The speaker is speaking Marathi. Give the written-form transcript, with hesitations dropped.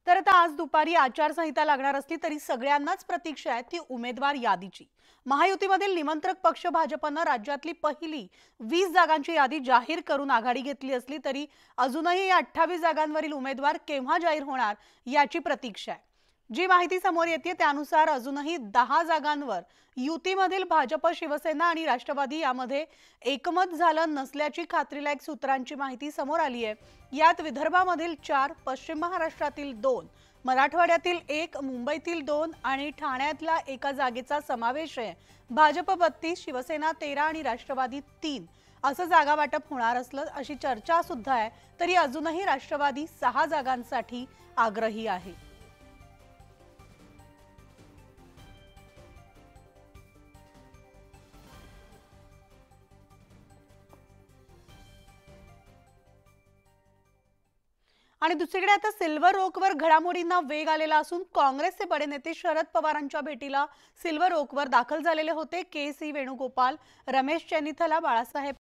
तर आता आज दुपारी आचारसंहिता लागणार असली तरी सगळ्यांनाच प्रतीक्षा आहे ती उमेदवार यादीची। महायुतीमधील निमंत्रक पक्ष भाजपनं राज्यातली पहिली 20 जागांची यादी जाहीर करून आघाडी घेतली असली तरी अजूनही या 28 जागांवरील उमेदवार केव्हा जाहीर होणार याची प्रतीक्षा आहे। जी माहिती समोर येते त्यानुसार अजूनही 10 जागांवर युतीमधील भाजप, शिवसेना आणि राष्ट्रवादी यामध्ये एकमत झालं नसल्याची खात्रीलायक सूत्रांची माहिती समोर आली आहे। यात विदर्भामधील 4, पश्चिम महाराष्ट्रातील 2, मराठवाड्यातील 1, मुंबईतील 2 आणि ठाण्यातल्या एका जागेचा समावेश आहे। भाजप 32, शिवसेना 13 आणि राष्ट्रवादी 3 असं जागा वाटप होणार असलं अशी चर्चा सुद्धा आहे। तरी अजूनही राष्ट्रवादी 6 जागांसाठी आग्रही आहे। आणि दुसरीकडे आता सिल्वर ओकवर घडामोडींना वेग आलेला असून काँग्रेसचे बडे नेते शरद पवारांच्या भेटीला सिल्वर ओकवर दाखल झालेले होते। के सी वेणुगोपाल, रमेश चेन्निथला, बाळासाहेब